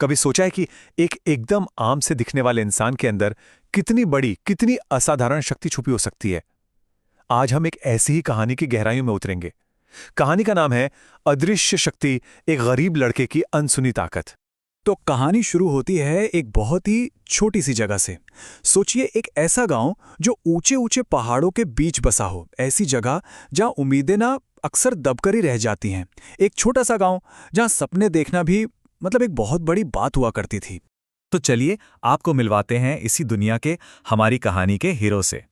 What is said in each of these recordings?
कभी सोचा है कि एक एकदम आम से दिखने वाले इंसान के अंदर कितनी बड़ी, कितनी असाधारण शक्ति छुपी हो सकती है? आज हम एक ऐसी ही कहानी की गहराइयों में उतरेंगे। कहानी का नाम है अदृश्य शक्ति, एक गरीब लड़के की अनसुनी ताकत। तो कहानी शुरू होती है एक बहुत ही छोटी सी जगह से। सोचिए एक ऐसा गांव जो ऊंचे ऊंचे पहाड़ों के बीच बसा हो, ऐसी जगह जहां उम्मीदें ना अक्सर दबकर ही रह जाती हैं। एक छोटा सा गांव जहां सपने देखना भी मतलब एक बहुत बड़ी बात हुआ करती थी। तो चलिए आपको मिलवाते हैं इसी दुनिया के हमारी कहानी के हीरो से।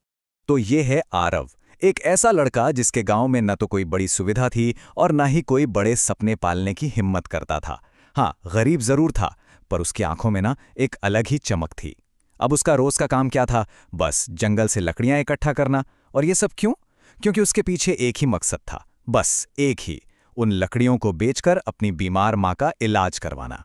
तो ये है आरव, एक ऐसा लड़का जिसके गांव में न तो कोई बड़ी सुविधा थी और न ही कोई बड़े सपने पालने की हिम्मत करता था। हाँ, गरीब जरूर था, पर उसकी आंखों में ना एक अलग ही चमक थी। अब उसका रोज का काम क्या था? बस जंगल से लकड़ियां इकट्ठा करना। और ये सब क्यों? क्योंकि उसके पीछे एक ही मकसद था, बस एक ही, उन लकड़ियों को बेचकर अपनी बीमार माँ का इलाज करवाना।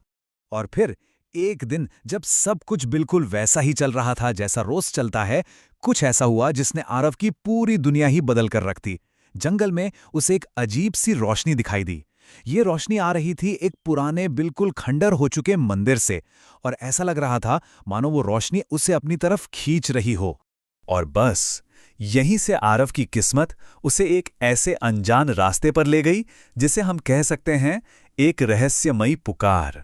और फिर एक दिन जब सब कुछ बिल्कुल वैसा ही चल रहा था जैसा रोज चलता है, कुछ ऐसा हुआ जिसने आरव की पूरी दुनिया ही बदल कर रख दी। जंगल में उसे एक अजीब सी रोशनी दिखाई दी। ये रोशनी आ रही थी एक पुराने बिल्कुल खंडर हो चुके मंदिर से, और ऐसा लग रहा था मानो वो रोशनी उसे अपनी तरफ खींच रही हो। और बस यहीं से आरव की किस्मत उसे एक ऐसे अनजान रास्ते पर ले गई जिसे हम कह सकते हैं एक रहस्यमयी पुकार।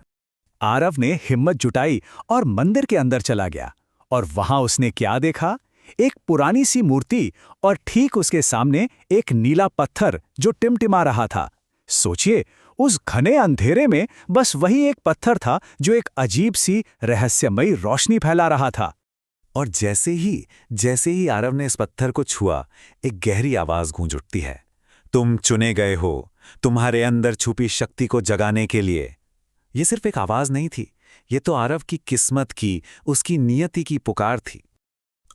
आरव ने हिम्मत जुटाई और मंदिर के अंदर चला गया, और वहां उसने क्या देखा? एक पुरानी सी मूर्ति, और ठीक उसके सामने एक नीला पत्थर जो टिमटिमा रहा था। सोचिए, उस घने अंधेरे में बस वही एक पत्थर था जो एक अजीब सी रहस्यमयी रोशनी फैला रहा था। और जैसे ही आरव ने इस पत्थर को छुआ, एक गहरी आवाज गूंज उठती है, तुम चुने गए हो, तुम्हारे अंदर छुपी शक्ति को जगाने के लिए। ये सिर्फ एक आवाज नहीं थी, ये तो आरव की किस्मत की, उसकी नियति की पुकार थी।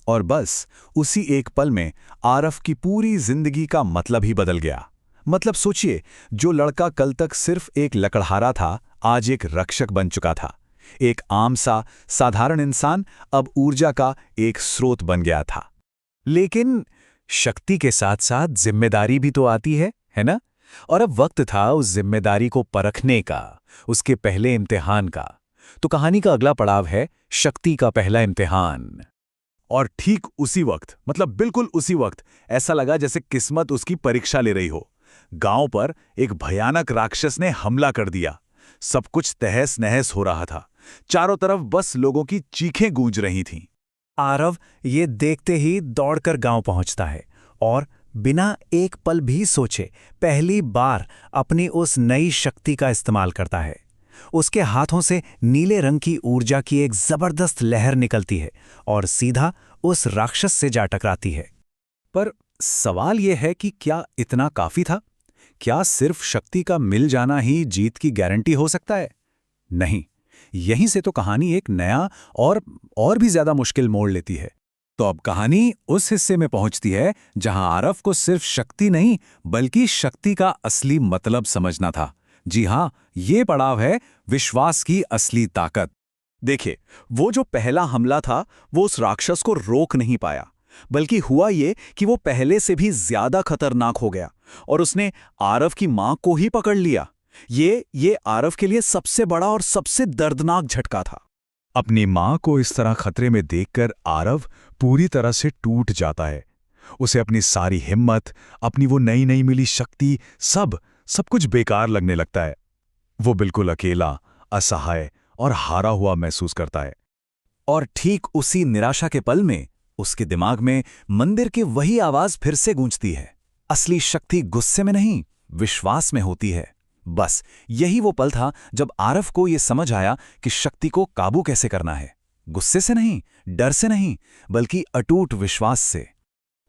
और बस उसी एक पल में आरव की पूरी जिंदगी का मतलब ही बदल गया। मतलब सोचिए, जो लड़का कल तक सिर्फ एक लकड़हारा था, आज एक रक्षक बन चुका था। एक आम सा साधारण इंसान अब ऊर्जा का एक स्रोत बन गया था। लेकिन शक्ति के साथ साथ जिम्मेदारी भी तो आती है ना? और अब वक्त था उस जिम्मेदारी को परखने का, उसके पहले इम्तिहान का। तो कहानी का अगला पड़ाव है शक्ति का पहला इम्तिहान। और ठीक उसी वक्त, मतलब बिल्कुल उसी वक्त, ऐसा लगा जैसे किस्मत उसकी परीक्षा ले रही हो। गांव पर एक भयानक राक्षस ने हमला कर दिया। सब कुछ तहस नहस हो रहा था। चारों तरफ बस लोगों की चीखें गूंज रही थीं। आरव ये देखते ही दौड़कर गांव पहुंचता है और बिना एक पल भी सोचे पहली बार अपनी उस नई शक्ति का इस्तेमाल करता है। उसके हाथों से नीले रंग की ऊर्जा की एक जबरदस्त लहर निकलती है और सीधा उस राक्षस से जा टकराती है। पर सवाल यह है कि क्या इतना काफी था? क्या सिर्फ शक्ति का मिल जाना ही जीत की गारंटी हो सकता है? नहीं, यहीं से तो कहानी एक नया और भी ज्यादा मुश्किल मोड़ लेती है। तो अब कहानी उस हिस्से में पहुंचती है जहां आरव को सिर्फ शक्ति नहीं बल्कि शक्ति का असली मतलब समझना था। जी हां, ये पड़ाव है विश्वास की असली ताकत। देखिए, वो जो पहला हमला था वो उस राक्षस को रोक नहीं पाया, बल्कि हुआ ये कि वो पहले से भी ज्यादा खतरनाक हो गया और उसने आरव की मां को ही पकड़ लिया। ये आरव के लिए सबसे बड़ा और सबसे दर्दनाक झटका था। अपनी मां को इस तरह खतरे में देखकर आरव पूरी तरह से टूट जाता है। उसे अपनी सारी हिम्मत, अपनी वो नई नई मिली शक्ति, सब कुछ बेकार लगने लगता है। वो बिल्कुल अकेला, असहाय और हारा हुआ महसूस करता है। और ठीक उसी निराशा के पल में उसके दिमाग में मंदिर की वही आवाज फिर से गूंजती है। असली शक्ति गुस्से में नहीं, विश्वास में होती है। बस यही वो पल था जब आरव को यह समझ आया कि शक्ति को काबू कैसे करना है। गुस्से से नहीं, डर से नहीं, बल्कि अटूट विश्वास से।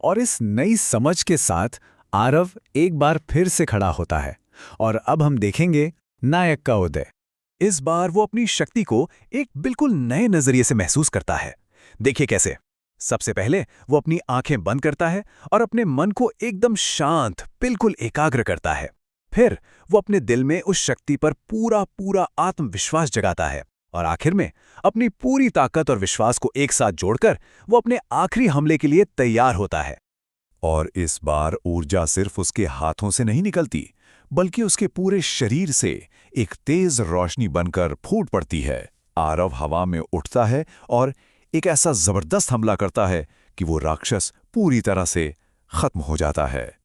और इस नई समझ के साथ आरव एक बार फिर से खड़ा होता है, और अब हम देखेंगे नायक का उदय। इस बार वो अपनी शक्ति को एक बिल्कुल नए नजरिए से महसूस करता है। देखिए कैसे। सबसे पहले वो अपनी आंखें बंद करता है और अपने मन को एकदम शांत, बिल्कुल एकाग्र करता है। फिर वो अपने दिल में उस शक्ति पर पूरा आत्मविश्वास जगाता है, और आखिर में अपनी पूरी ताकत और विश्वास को एक साथ जोड़कर वो अपने आखिरी हमले के लिए तैयार होता है। और इस बार ऊर्जा सिर्फ उसके हाथों से नहीं निकलती, बल्कि उसके पूरे शरीर से एक तेज रोशनी बनकर फूट पड़ती है। आरव हवा में उठता है और एक ऐसा जबरदस्त हमला करता है कि वो राक्षस पूरी तरह से खत्म हो जाता है।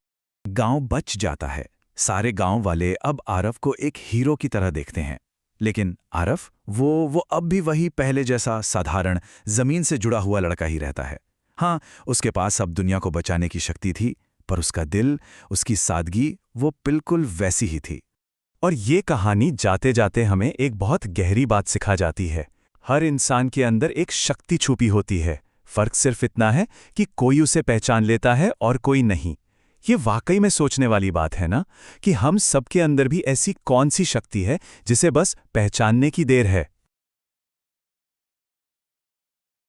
गांव बच जाता है। सारे गांव वाले अब आरव को एक हीरो की तरह देखते हैं। लेकिन आरव वो अब भी वही पहले जैसा साधारण जमीन से जुड़ा हुआ लड़का ही रहता है। हाँ, उसके पास अब दुनिया को बचाने की शक्ति थी, पर उसका दिल, उसकी सादगी, वो बिल्कुल वैसी ही थी। और ये कहानी जाते जाते हमें एक बहुत गहरी बात सिखा जाती है। हर इंसान के अंदर एक शक्ति छुपी होती है, फर्क सिर्फ इतना है कि कोई उसे पहचान लेता है और कोई नहीं। ये वाकई में सोचने वाली बात है ना, कि हम सबके अंदर भी ऐसी कौन सी शक्ति है जिसे बस पहचानने की देर है।